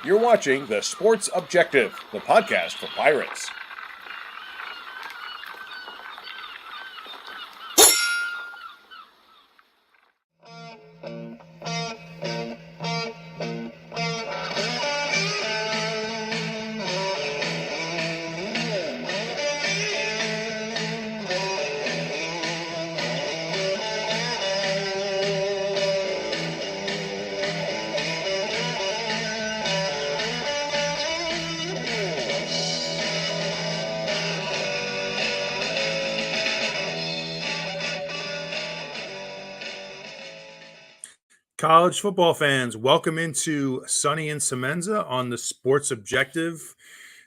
You're watching The Sports Objective, the podcast for Pirates. College football fans, welcome into Sonny and Semenza on the Sports Objective.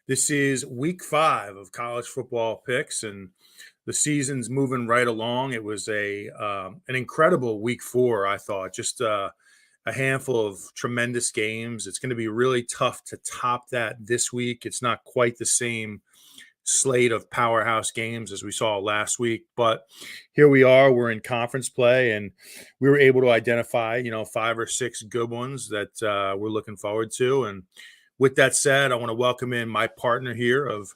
This is week 5 of college football picks, and the season's moving right along. It was an incredible week 4, I thought. Just a handful of tremendous games. It's going to be really tough to top that this week. It's not quite the same slate of powerhouse games as we saw last week, but here we are. We're in conference play, and we were able to identify 5 or 6 good ones that we're looking forward to. And with that said, I want to welcome in my partner here of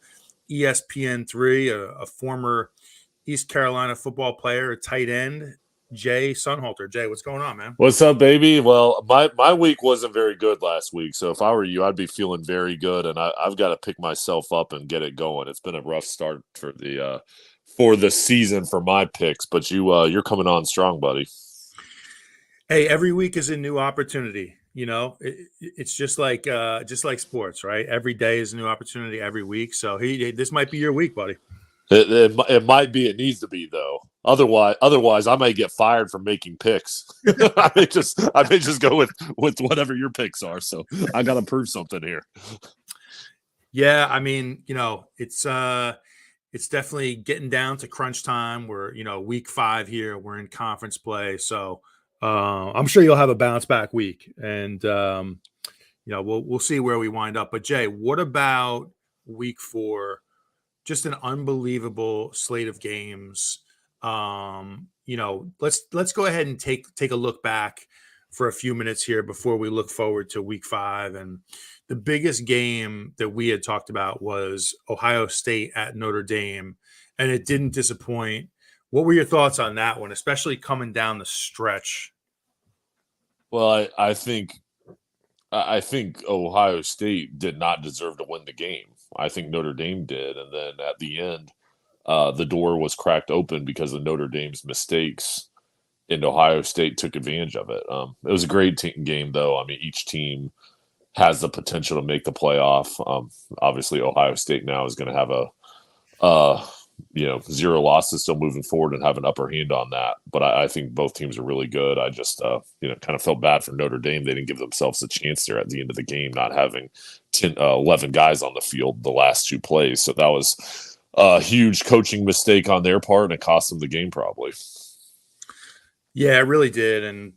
ESPN 3, a former East Carolina football player, a tight end, Jay Sonnhalter. Jay, what's going on, man? What's up, baby? Well, my week wasn't very good last week, so if I were you, I'd be feeling very good, and I've got to pick myself up and get it going. It's been a rough start for the season for my picks, but you're coming on strong, buddy. Hey, every week is a new opportunity. It's just like sports, right? Every day is a new opportunity every week. So this might be your week, buddy. It might be. It needs to be, though. Otherwise, I may get fired for making picks. I may just go with whatever your picks are. So I got to prove something here. Yeah, I mean, it's definitely getting down to crunch time. We're week 5 here. We're in conference play, so I'm sure you'll have a bounce back week, and we'll see where we wind up. But Jay, what about week 4? Just an unbelievable slate of games. Let's go ahead and take a look back for a few minutes here before we look forward to week 5. And the biggest game that we had talked about was Ohio State at Notre Dame, and it didn't disappoint. What were your thoughts on that one, especially coming down the stretch? Well, I think Ohio State did not deserve to win the game. I think Notre Dame did, and then at the end, the door was cracked open because of Notre Dame's mistakes, and Ohio State took advantage of it. It was a great game, though. I mean, each team has the potential to make the playoff. Obviously, Ohio State now is going to have a 0 losses still moving forward and have an upper hand on that. But I think both teams are really good. I just, kind of felt bad for Notre Dame. They didn't give themselves a chance there at the end of the game, not having 11 guys on the field the last 2 plays. So that was a huge coaching mistake on their part, and it cost them the game probably. Yeah, it really did. And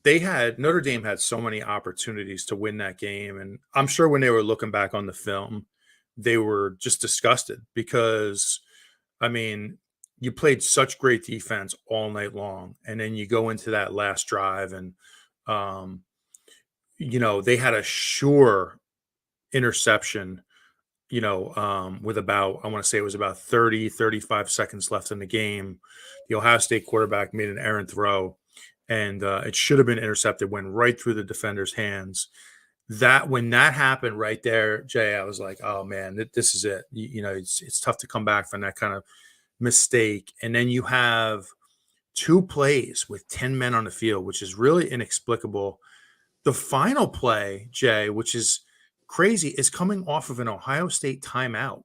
Notre Dame had so many opportunities to win that game. And I'm sure when they were looking back on the film, they were just disgusted because – I mean, you played such great defense all night long, and then you go into that last drive, and they had a sure interception. With about, I want to say it was about 35 seconds left in the game. The Ohio State quarterback made an errant throw, and it should have been intercepted. Went right through the defender's hands. When that happened right there, Jay, I was like, oh man, this is it. It's tough to come back from that kind of mistake. And then you have 2 plays with 10 men on the field, which is really inexplicable. The final play, Jay, which is crazy, is coming off of an Ohio State timeout,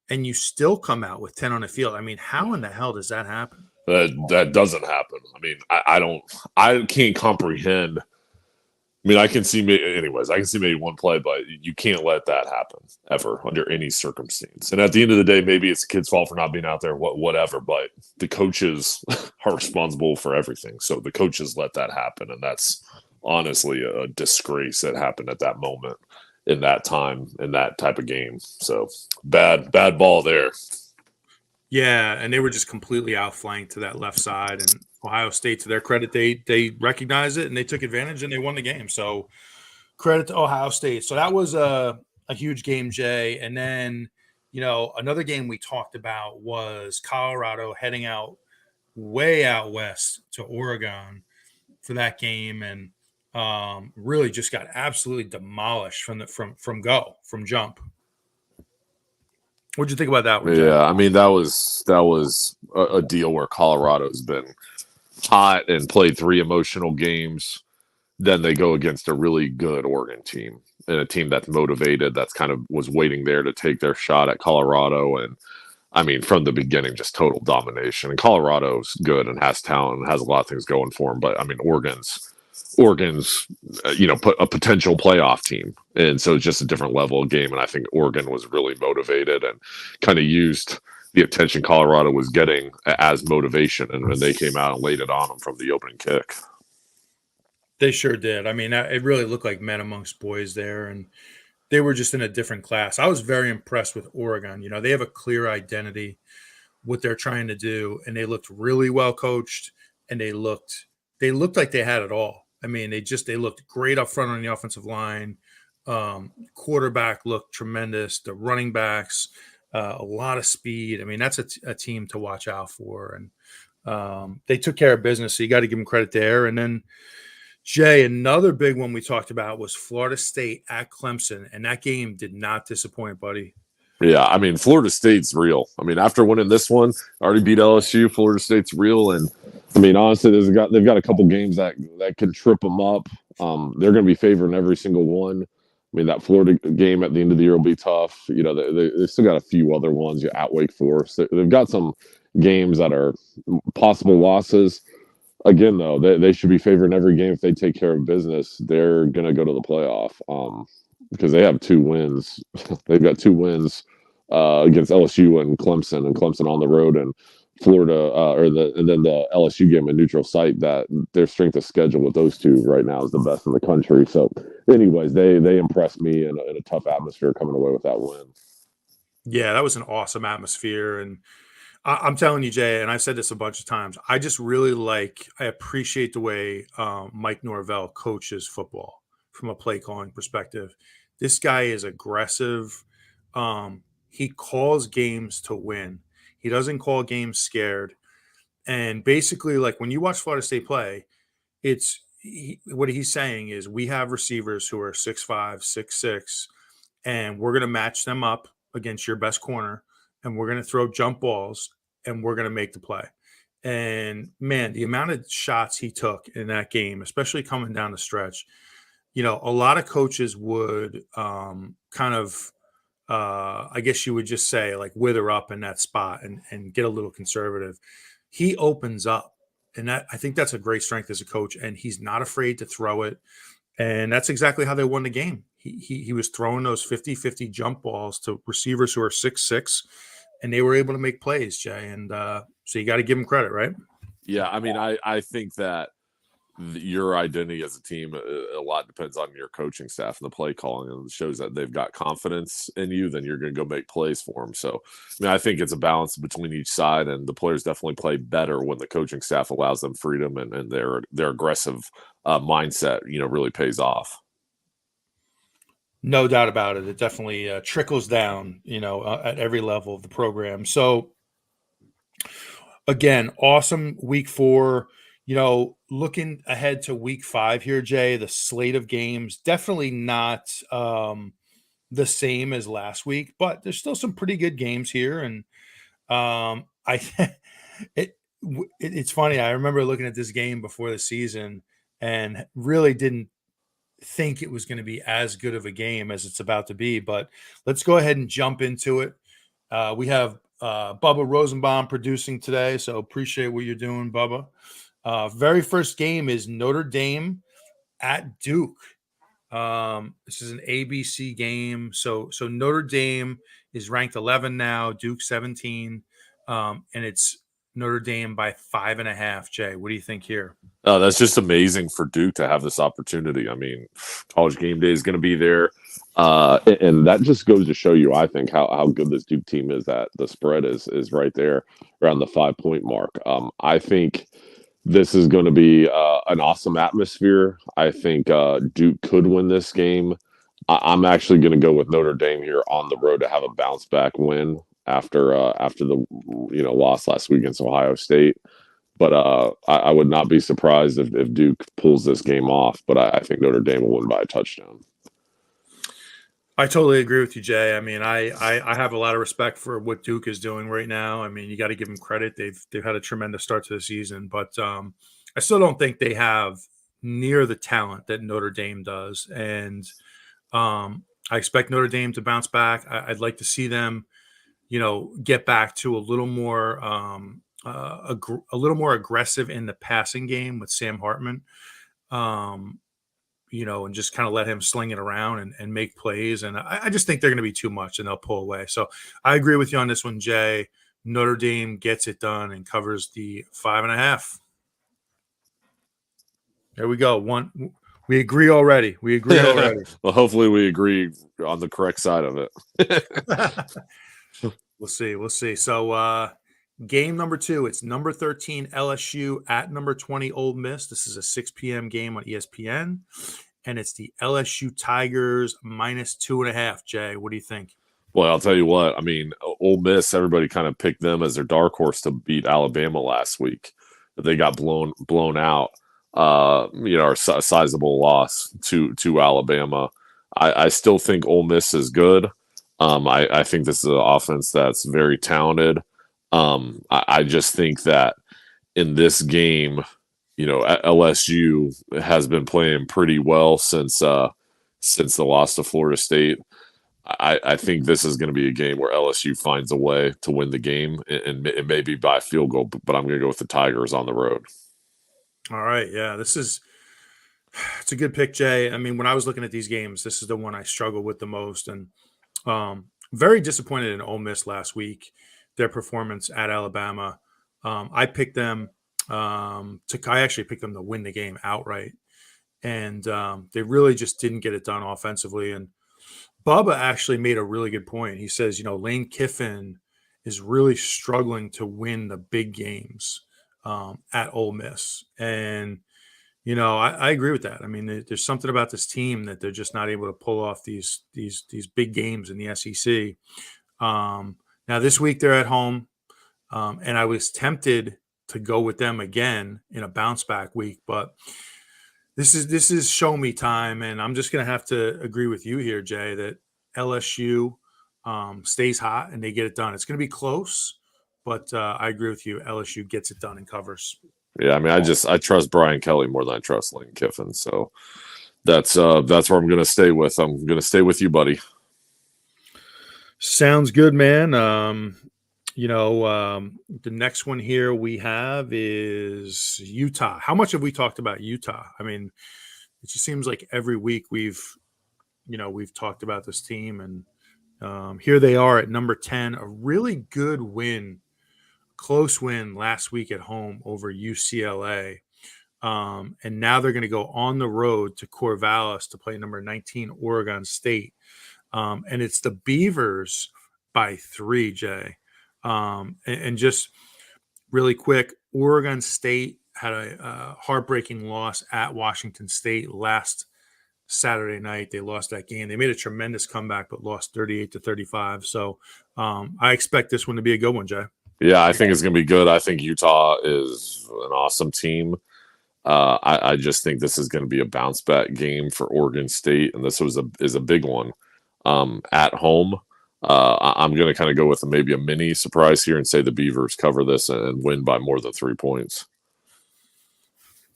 and you still come out with 10 on the field. I mean, how in the hell does that happen? That doesn't happen. I mean, I can't comprehend. I mean, I can see maybe one play, but you can't let that happen ever under any circumstance. And at the end of the day, maybe it's the kid's fault for not being out there, whatever, but the coaches are responsible for everything. So the coaches let that happen, and that's honestly a disgrace that happened at that moment in that time, in that type of game. So bad ball there. Yeah, and they were just completely outflanked to that left side, and Ohio State, to their credit, they recognized it and they took advantage and they won the game. So Credit to Ohio State. So that was a huge game, Jay. And then, another game we talked about was Colorado heading way out west to Oregon for that game, and really just got absolutely demolished from jump. What'd you think about that one, Jay? Yeah, I mean that was a deal where Colorado's been hot and played 3 emotional games. Then they go against a really good Oregon team and a team that's motivated, that's kind of was waiting there to take their shot at Colorado. And I mean, from the beginning, just total domination. And Colorado's good and has talent and has a lot of things going for them. But I mean, Oregon's put a potential playoff team. And so it's just a different level of game. And I think Oregon was really motivated and kind of used the attention Colorado was getting as motivation. And when they came out and laid it on them from the opening kick. They sure did. I mean, it really looked like men amongst boys there, and they were just in a different class. I was very impressed with Oregon. They have a clear identity, what they're trying to do, and they looked really well coached, and they looked like they had it all. I mean, they looked great up front on the offensive line. Quarterback looked tremendous. The running backs, a lot of speed. I mean, that's a team to watch out for, and they took care of business. So you got to give them credit there, and then. Jay, another big one we talked about was Florida State at Clemson, and that game did not disappoint, buddy. Yeah, I mean, Florida State's real. I mean, after winning this one, already beat LSU, Florida State's real. And, I mean, honestly, they've got a couple games that can trip them up. They're going to be favored in every single one. I mean, that Florida game at the end of the year will be tough. They still got a few other ones at Wake Forest. They've got some games that are possible losses. Again, though, they should be favored in every game if they take care of business. They're going to go to the playoff because they have 2 wins. They've got 2 wins against LSU and Clemson on the road, and Florida, and then the LSU game at neutral site. That their strength of schedule with those 2 right now is the best in the country. So, anyways, they impressed me in a tough atmosphere coming away with that win. Yeah, that was an awesome atmosphere, and I'm telling you, Jay, and I've said this a bunch of times, I just really I appreciate the way Mike Norvell coaches football from a play calling perspective. This guy is aggressive. He calls games to win. He doesn't call games scared. And basically, when you watch Florida State play, what he's saying is we have receivers who are 6'5", 6'6", and we're going to match them up against your best corner. And we're going to throw jump balls, and we're going to make the play. And, man, the amount of shots he took in that game, especially coming down the stretch, a lot of coaches would I guess you would just say, wither up in that spot and get a little conservative. He opens up, and I think that's a great strength as a coach, and he's not afraid to throw it. And that's exactly how they won the game. He was throwing those 50-50 jump balls to receivers who are 6'6", and they were able to make plays, Jay. And so you got to give them credit, right? Yeah, I mean, I think that your identity as a team, a lot depends on your coaching staff and the play calling, and it shows that they've got confidence in you, then you're going to go make plays for them. So, I mean, I think it's a balance between each side, and the players definitely play better when the coaching staff allows them freedom, and their aggressive mindset, really pays off. No doubt about it. It definitely trickles down, at every level of the program. So, again, awesome week 4. Looking ahead to week 5 here, Jay, the slate of games, definitely not the same as last week, but there's still some pretty good games here. And it's funny. I remember looking at this game before the season and really didn't think it was going to be as good of a game as it's about to be, but let's go ahead and jump into it. We have Bubba Rosenbaum producing today, so appreciate what you're doing, Bubba. Very first game is Notre Dame at Duke. This is an ABC game. So Notre Dame is ranked 11 now, Duke 17, and it's Notre Dame by 5.5. Jay, what do you think here? That's just amazing for Duke to have this opportunity. I mean, College Game Day is going to be there. And that just goes to show you, I think, how good this Duke team is, that the spread is right there around the 5-point mark. I think This is going to be an awesome atmosphere. I think Duke could win this game. I'm actually going to go with Notre Dame here on the road to have a bounce back win after the loss last week against Ohio State. But I would not be surprised if Duke pulls this game off. But I think Notre Dame will win by a touchdown. I totally agree with you, Jay. I mean, I have a lot of respect for what Duke is doing right now. I mean, you got to give them credit. They've had a tremendous start to the season, but I still don't think they have near the talent that Notre Dame does. And I expect Notre Dame to bounce back. I'd like to see them, get back to a little more aggressive in the passing game with Sam Hartman. And just kind of let him sling it around and make plays. And I just think they're going to be too much and they'll pull away. So I agree with you on this one, Jay. Notre Dame gets it done and covers the 5.5. There we go. We agree already. Well, hopefully we agree on the correct side of it. We'll see. So game number 2, it's number 13 LSU at number 20 Ole Miss. This is a 6 p.m. game on ESPN. And it's the LSU Tigers -2.5. Jay, what do you think? Well, I'll tell you what. I mean, Ole Miss, everybody kind of picked them as their dark horse to beat Alabama last week. They got blown out. A sizable loss to Alabama. I still think Ole Miss is good. I think this is an offense that's very talented. I just think that in this game, LSU has been playing pretty well since the loss to Florida State. I think this is going to be a game where LSU finds a way to win the game, and it may be by field goal, but I'm going to go with the Tigers on the road. All right, yeah, it's a good pick, Jay. I mean, when I was looking at these games, this is the one I struggled with the most, and very disappointed in Ole Miss last week, their performance at Alabama. I picked them. I actually picked them to win the game outright, and they really just didn't get it done offensively. And Bubba actually made a really good point. He says, Lane Kiffin is really struggling to win the big games at Ole Miss, and I agree with that. I mean, there's something about this team that they're just not able to pull off these big games in the SEC. Now this week they're at home, and I was tempted to go with them again in a bounce back week, but this is show me time, and I'm just going to have to agree with you here, Jay, that LSU stays hot and they get it done. It's going to be close, but I agree with you. LSU gets it done and covers. Yeah, I mean, I trust Brian Kelly more than I trust Lane Kiffin, so that's where I'm going to stay with. I'm going to stay with you, buddy. Sounds good, man. The next one here we have is Utah. How much have we talked about Utah? I mean, it just seems like every week we've talked about this team, and here they are at number 10, a really good win, close win last week at home over UCLA. And now they're going to go on the road to Corvallis to play number 19 Oregon State. And it's the Beavers by 3, Jay. And just really quick, Oregon State had a heartbreaking loss at Washington State last Saturday night. They lost that game. They made a tremendous comeback, but lost 38-35. So I expect this one to be a good one, Jay. Yeah, I think it's going to be good. I think Utah is an awesome team. I just think this is going to be a bounce back game for Oregon State, and this is a big one at home. I'm going to kind of go with maybe a mini surprise here and say the Beavers cover this and win by more than 3 points.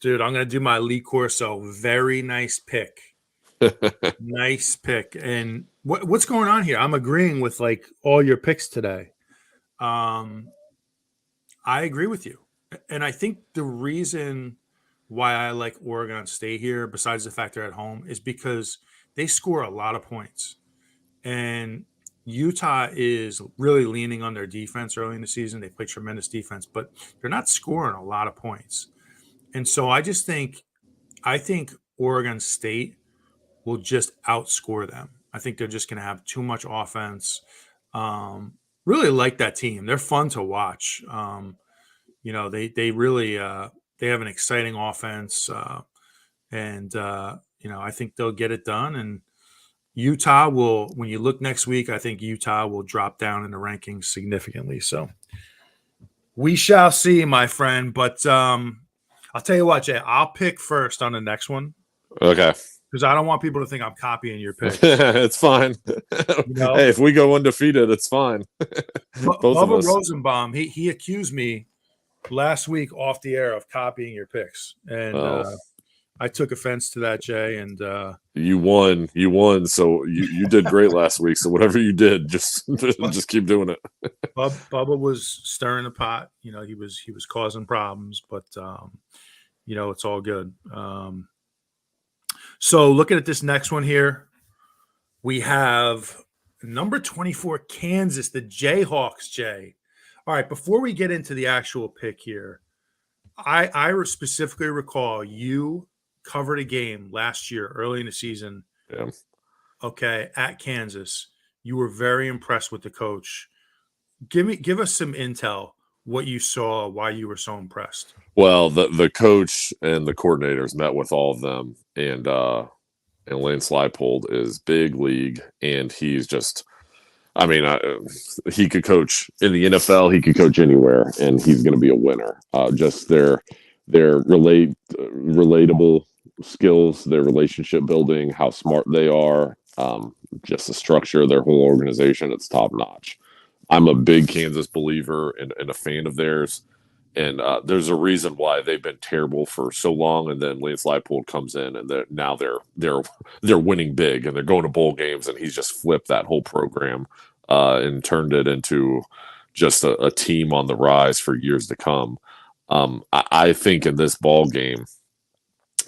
Dude, I'm going to do my Lee Corso. Very nice pick. Nice pick. And what's going on here? I'm agreeing with like all your picks today. I agree with you. And I think the reason why I like Oregon State here, besides the fact they're at home, is because they score a lot of points. And Utah is really leaning on their defense early in the season. They play tremendous defense, but they're not scoring a lot of points. And so I think Oregon State will just outscore them. I think they're just going to have too much offense. Really like that team. They're fun to watch. They really They have an exciting offense, and I think they'll get it done. And Utah will, when you look next week, I think Utah will drop down in the rankings significantly. So we shall see, my friend. But I'll tell you what, Jay, I'll pick first on the next one. Okay. Because I don't want people to think I'm copying your picks. It's fine. Hey, if we go undefeated, it's fine. Both of Bubba us. Rosenbaum, he accused me last week off the air of copying your picks. And I took offense to that, Jay. And you won. So you did great last week. So whatever you did, just keep doing it. Bubba was stirring the pot. He was causing problems, but it's all good. So looking at this next one here, we have number 24, Kansas, the Jayhawks, Jay. All right, before we get into the actual pick here, I specifically recall you covered a game last year, early in the season. Yeah. Okay, at Kansas. You were very impressed with the coach. Give us some intel, what you saw, why you were so impressed. Well, the coach and the coordinators met with all of them, and Lance Leipold is big league, and he's just, he could coach in the NFL, he could coach anywhere, and he's going to be a winner. Just their relatable skills, their relationship building, how smart they are, just the structure of their whole organization, it's top notch. I'm a big Kansas believer and a fan of theirs. And there's a reason why they've been terrible for so long, and then Lance Leipold comes in, and now they're winning big, and they're going to bowl games, and he's just flipped that whole program and turned it into just a team on the rise for years to come. I think in this ball game,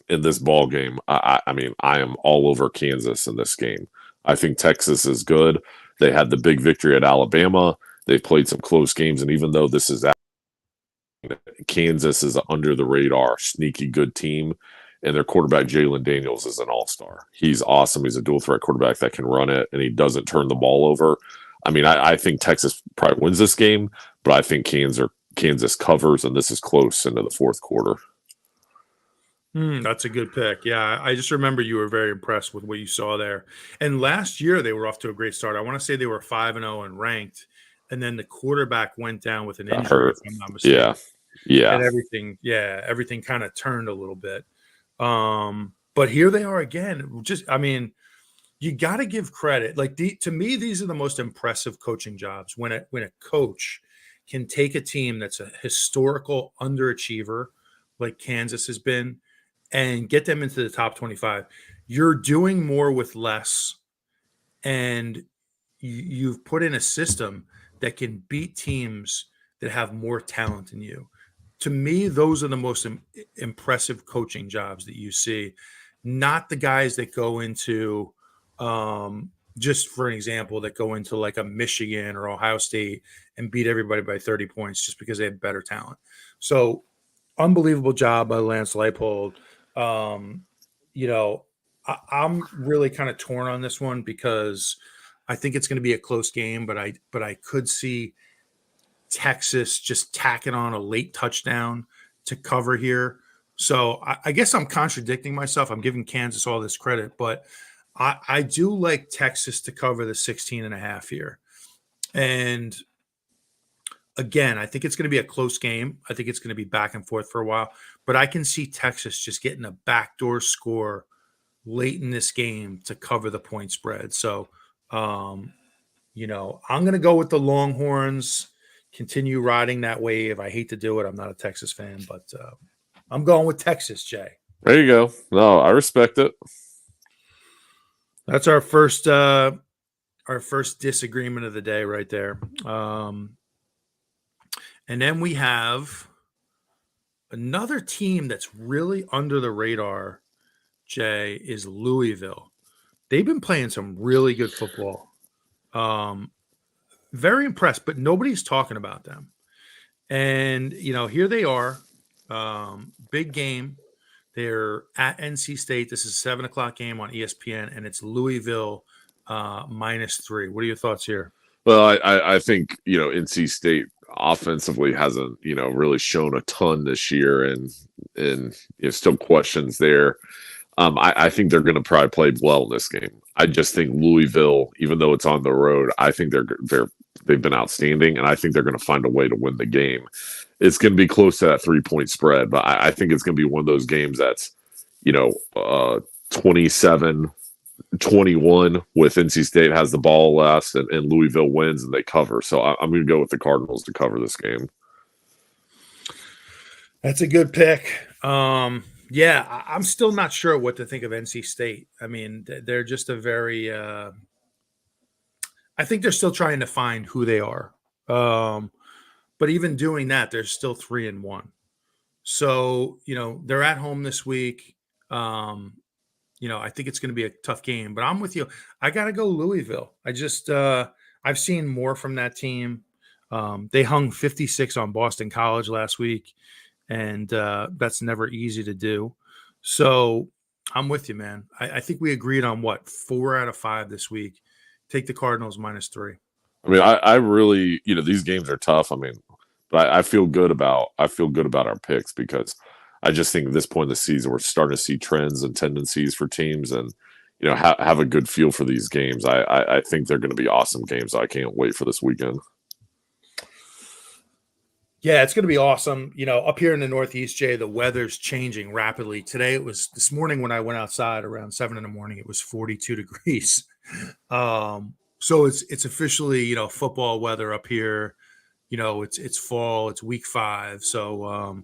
I am all over Kansas in this game. I think Texas is good. They had the big victory at Alabama. They've played some close games, and even though this is Kansas is an under the radar, sneaky good team, and their quarterback Jalen Daniels is an all-star. He's awesome. He's a dual threat quarterback that can run it, and he doesn't turn the ball over. I think Texas probably wins this game, but I think Kansas covers, and this is close into the fourth quarter. That's a good pick. Yeah, I just remember you were very impressed with what you saw there. And last year they were off to a great start. I want to say they were 5-0 and ranked, and then the quarterback went down with an injury, if I'm not mistaken. Yeah. And everything kind of turned a little bit. But here they are again. You got to give credit. To me, these are the most impressive coaching jobs when a coach can take a team that's a historical underachiever like Kansas has been and get them into the top 25. You're doing more with less, and you've put in a system that can beat teams that have more talent than you. To me, those are the most impressive coaching jobs that you see, not the guys that go into, just for an example, that go into like a Michigan or Ohio State and beat everybody by 30 points just because they have better talent. So unbelievable job by Lance Leipold. I'm really kind of torn on this one because I think it's going to be a close game, but I could see Texas just tacking on a late touchdown to cover here. So I guess I'm contradicting myself. I'm giving Kansas all this credit, but I do like Texas to cover the 16.5 here. And again, I think it's going to be a close game. I think it's going to be back and forth for a while, but I can see Texas just getting a backdoor score late in this game to cover the point spread. So, I'm going to go with the Longhorns, continue riding that wave. I hate to do it. I'm not a Texas fan, but I'm going with Texas, Jay. There you go. No, I respect it. That's our first disagreement of the day right there. And then we have another team that's really under the radar, Jay, is Louisville. They've been playing some really good football. Very impressed, but nobody's talking about them. And, here they are. Big game. They're at NC State. This is a 7:00 game on ESPN, and it's Louisville -3. What are your thoughts here? Well, I think, NC State offensively hasn't, really shown a ton this year. And and still questions there. I think they're going to probably play well in this game. I just think Louisville, even though it's on the road, I think they've been outstanding, and I think they're going to find a way to win the game. It's going to be close to that 3-point spread, but I think it's going to be one of those games that's 27-21 with NC State has the ball last, and Louisville wins and they cover. So I'm going to go with the Cardinals to cover this game. That's a good pick. Yeah, I'm still not sure what to think of NC State. I mean, they're just a very I think they're still trying to find who they are. But even doing that, they're still 3-1. So, they're at home this week. I think it's going to be a tough game, but I'm with you. I got to go Louisville. I've seen more from that team. They hung 56 on Boston College last week, and that's never easy to do. So I'm with you, man. I think we agreed on 4 out of 5 this week. Take the Cardinals -3. I mean, I really, these games are tough. I mean, but I feel good about our picks because I just think at this point in the season we're starting to see trends and tendencies for teams, and have a good feel for these games. I think they're going to be awesome games. I can't wait for this weekend. Yeah, it's going to be awesome. Up here in the Northeast, Jay, the weather's changing rapidly. Today this morning when I went outside around 7 in the morning, it was 42 degrees. So it's officially, football weather up here. It's fall, it's week 5. So,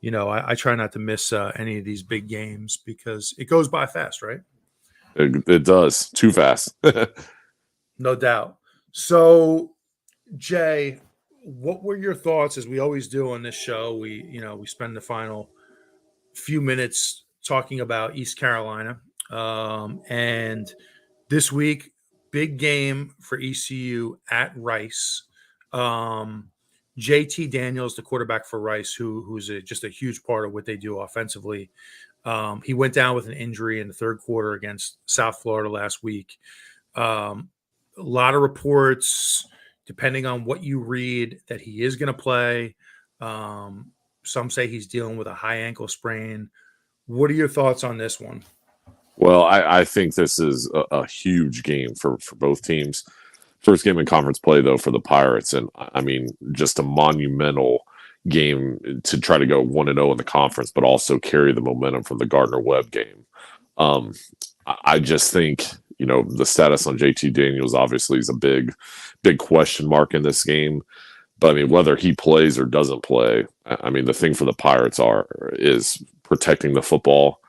I try not to miss any of these big games because it goes by fast, right? It does. Too fast. No doubt. So, Jay, what were your thoughts, as we always do on this show? We spend the final few minutes talking about East Carolina. And this week, big game for ECU at Rice. JT Daniels, the quarterback for Rice, who's just a huge part of what they do offensively. He went down with an injury in the third quarter against South Florida last week. A lot of reports, depending on what you read, that he is going to play. Some say he's dealing with a high ankle sprain. What are your thoughts on this one? Well, I think this is a huge game for both teams. First game in conference play, though, for the Pirates. And, I mean, just a monumental game to try to go 1-0 in the conference, but also carry the momentum from the Gardner-Webb game. I just think, the status on JT Daniels obviously is a big question mark in this game. But, I mean, whether he plays or doesn't play, I mean, the thing for the Pirates is protecting the football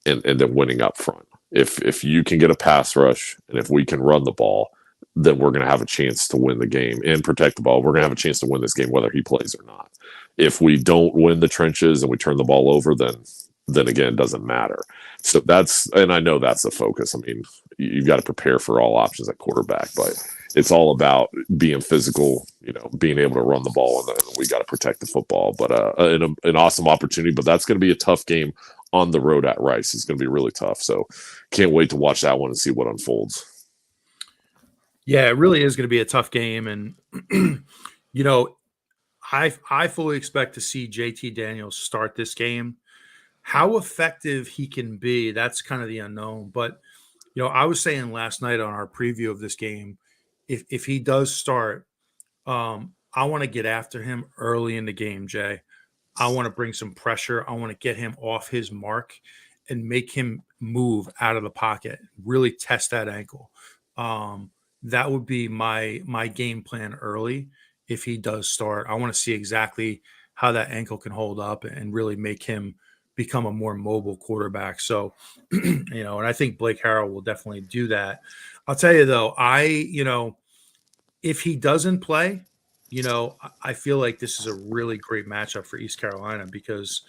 and then winning up front. If you can get a pass rush and if we can run the ball, then we're going to have a chance to win the game and protect the ball. We're going to have a chance to win this game whether he plays or not. If we don't win the trenches and we turn the ball over, then again, it doesn't matter. So and I know that's the focus. I mean, you've got to prepare for all options at quarterback, but it's all about being physical, being able to run the ball, and we got to protect the football. But an awesome opportunity, but that's going to be a tough game on the road at Rice. It's going to be really tough. So can't wait to watch that one and see what unfolds. Yeah, it really is going to be a tough game. And, I fully expect to see JT Daniels start this game. How effective he can be, that's kind of the unknown. But, I was saying last night on our preview of this game, if he does start, I want to get after him early in the game, Jay. I want to bring some pressure. I want to get him off his mark and make him move out of the pocket, really test that ankle. That would be my game plan early if he does start. I want to see exactly how that ankle can hold up and really make him become a more mobile quarterback. So, and I think Blake Harrell will definitely do that. I'll tell you though, if he doesn't play, I feel like this is a really great matchup for East Carolina because,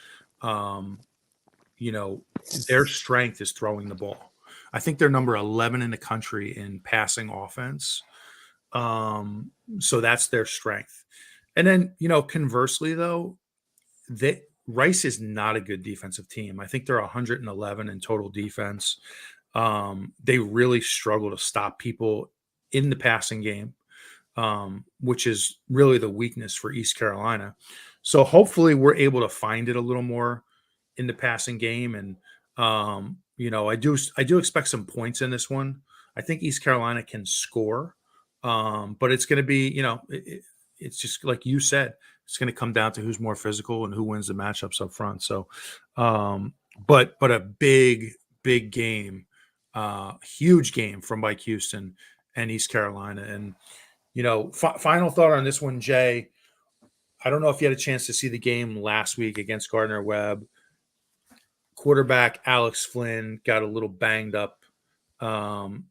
their strength is throwing the ball. I think they're number 11 in the country in passing offense. So that's their strength. And then, conversely though, Rice is not a good defensive team. I think they're 111 in total defense. They really struggle to stop people in the passing game, which is really the weakness for East Carolina. So hopefully we're able to find it a little more in the passing game. And, I do expect some points in this one. I think East Carolina can score, but it's going to be, it's just like you said, it's going to come down to who's more physical and who wins the matchups up front. So, but a big game, huge game from Mike Houston and East Carolina. And, final thought on this one, Jay. I don't know if you had a chance to see the game last week against Gardner-Webb. Quarterback Alex Flynn got a little banged up and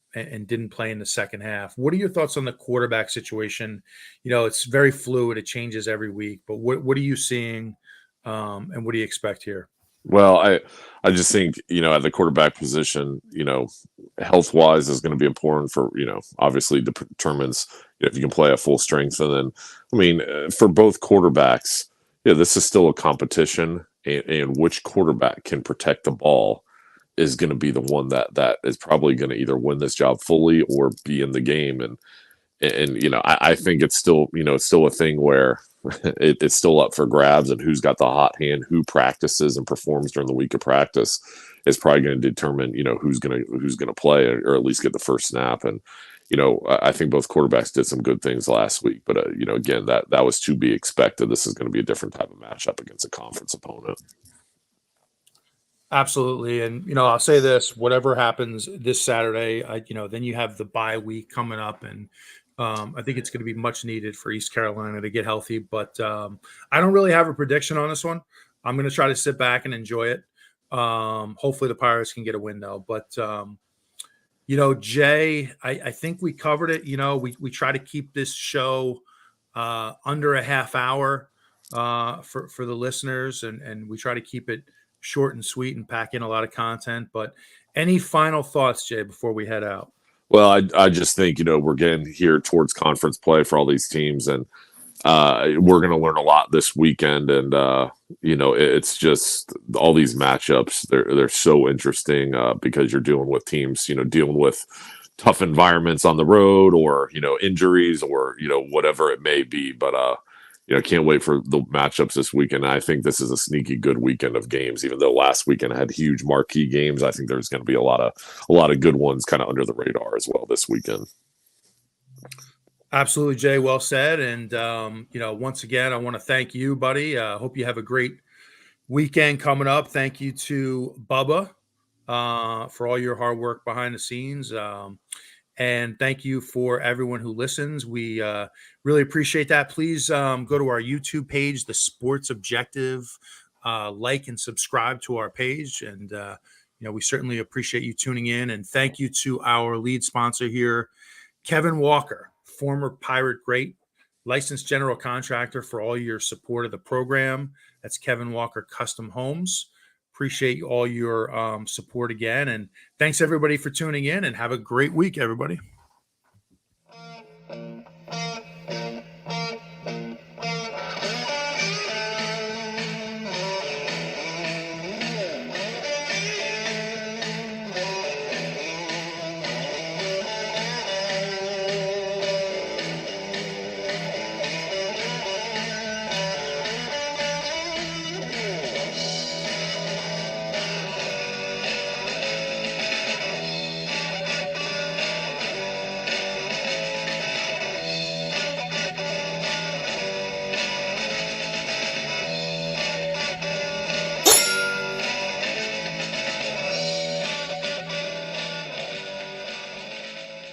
didn't play in the second half. What are your thoughts on the quarterback situation? It's very fluid. It changes every week. But what are you seeing, and what do you expect here? Well, I just think, at the quarterback position, health-wise is going to be important for, obviously determines if you can play at full strength. And then, for both quarterbacks, this is still a competition, and which quarterback can protect the ball is going to be the one that is probably going to either win this job fully or be in the game. And I think it's still, it's still a thing where it's still up for grabs, and who's got the hot hand, who practices and performs during the week of practice is probably going to determine, who's going to play or at least get the first snap. And, I think both quarterbacks did some good things last week, but again, that was to be expected. This is going to be a different type of matchup against a conference opponent. Absolutely. And, I'll say this, whatever happens this Saturday, then you have the bye week coming up, and I think it's going to be much needed for East Carolina to get healthy. But I don't really have a prediction on this one. I'm going to try to sit back and enjoy it. Hopefully the Pirates can get a win, though. But, Jay, I think we covered it. We try to keep this show under a half hour for the listeners, and we try to keep it short and sweet and pack in a lot of content. But any final thoughts, Jay, before we head out? Well, I just think, we're getting here towards conference play for all these teams, and we're going to learn a lot this weekend. And, it's just all these matchups, they're so interesting because you're dealing with teams, dealing with tough environments on the road or, injuries or, whatever it may be. But, can't wait for the matchups this weekend. I think this is a sneaky good weekend of games, even though last weekend had huge marquee games. I think there's going to be a lot of good ones kind of under the radar as well this weekend. Absolutely, Jay. Well said. And, once again, I want to thank you, buddy. Hope you have a great weekend coming up. Thank you to Bubba for all your hard work behind the scenes. And thank you for everyone who listens. We really appreciate that. Please go to our YouTube page, The Sports Objective. Like and subscribe to our page. And, we certainly appreciate you tuning in. And thank you to our lead sponsor here, Kevin Walker, former Pirate great, licensed general contractor, for all your support of the program. That's Kevin Walker Custom Homes. Appreciate all your support again. And thanks, everybody, for tuning in, and have a great week, everybody.